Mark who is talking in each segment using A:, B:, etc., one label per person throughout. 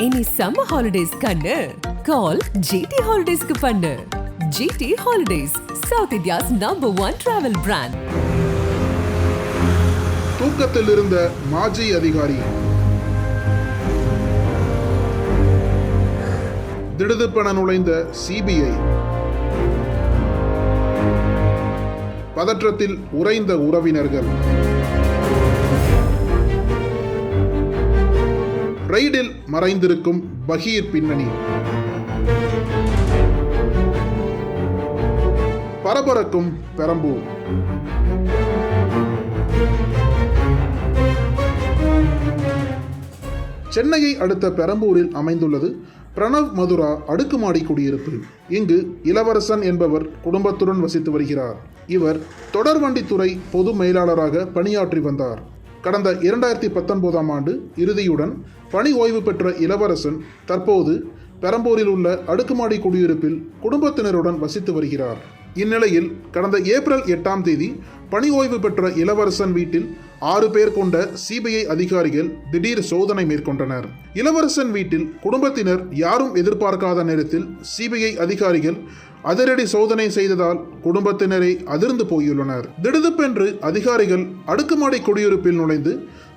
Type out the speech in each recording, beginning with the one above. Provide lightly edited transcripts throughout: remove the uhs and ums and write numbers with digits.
A: இனி summer holidays கண்ணு கால் GT ஹாலிடேஸ்க்கு பண்ணு. GT Holidays, South India's #1 travel brand.
B: தூக்கத்தில் இருந்த மாஜி அதிகாரி திடுதிப்பென நுழைந்த சிபிஐ. பதற்றத்தில் உறைந்த உறவினர்கள். ரெய்டில் மறைந்திருக்கும் பகீர் பின்னணி. பரபரக்கும் பெரம்பூர். சென்னையை அடுத்த பெரம்பூரில் அமைந்துள்ளது பிரணவ் மதுரா அடுக்குமாடி குடியிருப்பு. இங்கு இளவரசன் என்பவர் குடும்பத்துடன் வசித்து வருகிறார். இவர் தொடர்வண்டித்துறை பொது மேலாளராக பணியாற்றி வந்தார். கடந்த 2019ஆம் ஆண்டு இறுதியுடன் பணி ஓய்வு பெற்ற இளவரசன் தற்போது பெரம்பூரில் உள்ள அடுக்குமாடி குடியிருப்பில் குடும்பத்தினருடன் வசித்து வருகிறார். இந்நிலையில் கடந்த ஏப்ரல் 8ஆம் தேதி பணி ஓய்வு பெற்ற இளவரசன் வீட்டில் 6 பேர் கொண்ட சிபிஐ அதிகாரிகள் திடீர் சோதனை மேற்கொண்டனர். இளவரசன் வீட்டில் குடும்பத்தினர் யாரும் எதிர்பார்க்காத நேரத்தில் சிபிஐ அதிகாரிகள் அதிரடி சோதனை செய்ததால் குடும்பத்தினரை அதிர்ந்து போயுள்ளனர். திடுதிப்பென்று அதிகாரிகள் அடுக்குமாடி குடியிருப்பில் நுழைந்து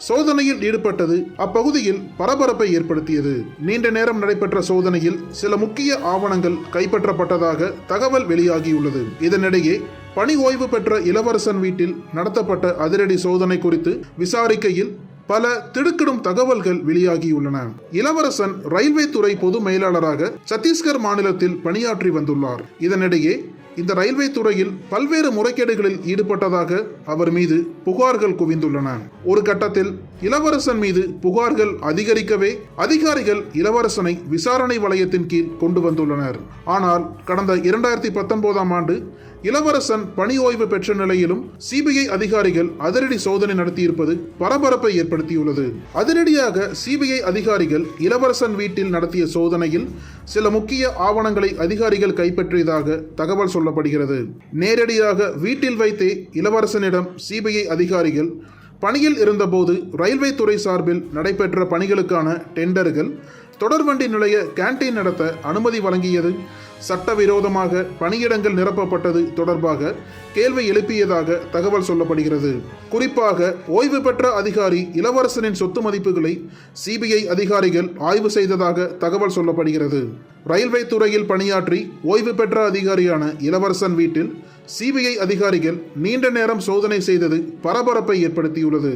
B: சோதனையில் ஈடுபட்டது அப்பகுதியில் பரபரப்பை ஏற்படுத்தியது. நீண்ட நேரம் நடைபெற்ற சோதனையில் சில முக்கிய ஆவணங்கள் கைப்பற்றப்பட்டதாக தகவல் வெளியாகியுள்ளது. இதனிடையே பணி ஓய்வு பெற்ற இளவரசன் வீட்டில் நடத்தப்பட்ட அதிரடி சோதனை குறித்து விசாரிக்கையில் பல திடுக்கிடும் தகவல்கள் வெளியாகியுள்ளன. இளவரசன் ரயில்வே துறை பொது மேலாளராக சத்தீஸ்கர் மாநிலத்தில் பணியாற்றி வந்துள்ளார். இதனிடையே இந்த ரயில்வே துறையில் பல்வேறு முறைகேடுகளில் ஈடுபட்டதாக அவர் மீது புகார்கள் குவிந்துள்ளன. ஒரு கட்டத்தில் இளவரசன் மீது புகார்கள் அதிகரிக்கவே அதிகாரிகள் இளவரசனை விசாரணை வளையத்தின் கீழ் கொண்டு வந்துள்ளனர். ஆனால் கடந்த 2019ஆம் ஆண்டு இளவரசன் பணி ஓய்வு பெற்ற நிலையிலும் சிபிஐ அதிகாரிகள் அதிரடி சோதனை நடத்தியிருப்பது பரபரப்பை ஏற்படுத்தியுள்ளது. அதிரடியாக சிபிஐ அதிகாரிகள் இளவரசன் வீட்டில் நடத்திய சோதனையில் சில முக்கிய ஆவணங்களை அதிகாரிகள் கைப்பற்றியதாக தகவல் சொல்லப்படுகிறது. நேரடியாக வீட்டில் வைத்தே இளவரசனிடம் சிபிஐ அதிகாரிகள் பணியில் இருந்தபோது ரயில்வே துறை சார்பில் நடைபெற்ற பணிகளுக்கான டெண்டர்கள், தொடர்வண்டி நிலைய கேண்டீன் நடத்த அனுமதி வழங்கியது, சட்டவிரோதமாக பணியிடங்கள் நிரப்பப்பட்டது தொடர்பாக கேள்வி எழுப்பியதாக தகவல் சொல்லப்படுகிறது. குறிப்பாக ஓய்வு பெற்ற அதிகாரி இளவரசனின் சொத்து மதிப்புகளை சிபிஐ அதிகாரிகள் ஆய்வு செய்ததாக தகவல் சொல்லப்படுகிறது. ரயில்வே துறையில் பணியாற்றி ஓய்வு பெற்ற அதிகாரியான இளவரசன் வீட்டில் சிபிஐ அதிகாரிகள் நீண்ட நேரம் சோதனை செய்தது பரபரப்பை ஏற்படுத்தியுள்ளது.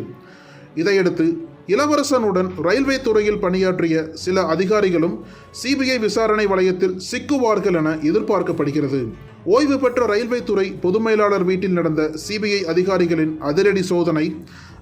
B: இதையடுத்து இளவரசனுடன் ரயில்வே துறையில் பணியாற்றிய சில அதிகாரிகளும் சிபிஐ விசாரணை வளையத்தில் சிக்குவார்கள் என எதிர்பார்க்கப்படுகிறது. ஓய்வு பெற்ற ரயில்வே துறை பொது மேலாளர் வீட்டில் நடந்த சிபிஐ அதிகாரிகளின் அதிரடி சோதனை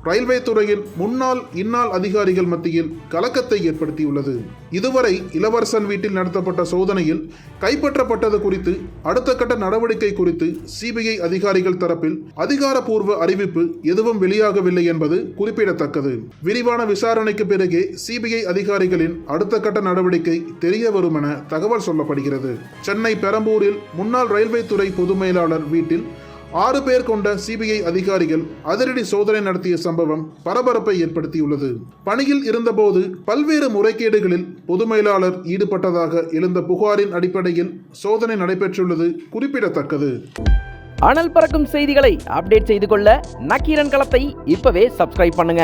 B: ரயில்வே துறையில் முன்னாள் இந்நாள் அதிகாரிகள் மத்தியில் கலக்கத்தை ஏற்படுத்தியுள்ளது. இதுவரை இளவரசன் வீட்டில் நடத்தப்பட்ட சோதனையில் கைப்பற்றப்பட்டது குறித்து அடுத்த கட்ட நடவடிக்கை குறித்து சிபிஐ அதிகாரிகள் தரப்பில் அதிகாரப்பூர்வ அறிவிப்பு எதுவும் வெளியாகவில்லை என்பது குறிப்பிடத்தக்கது. விரிவான விசாரணைக்கு பிறகே சிபிஐ அதிகாரிகளின் அடுத்த கட்ட நடவடிக்கை தெரிய வரும் என தகவல் சொல்லப்படுகிறது. சென்னை பெரம்பூரில் முன்னாள் ரயில்வே துறை பொது மேலாளர் வீட்டில் 6 பேர் கொண்ட சிபிஐ அதிகாரிகள் அதிரடி சோதனை நடத்திய சம்பவம் பரபரப்பை ஏற்படுத்தியுள்ளது. பணியில் இருந்தபோது பல்வேறு முறைகேடுகளில் பொது மேலாளர் ஈடுபட்டதாக எழுந்த புகாரின் அடிப்படையில் சோதனை நடைபெற்றுள்ளது குறிப்பிடத்தக்கது.
C: அனல் பறக்கும் செய்திகளை அப்டேட் செய்து கொள்ள நக்கீரன் களத்தை இப்பவே சப்ஸ்கிரைப் பண்ணுங்க.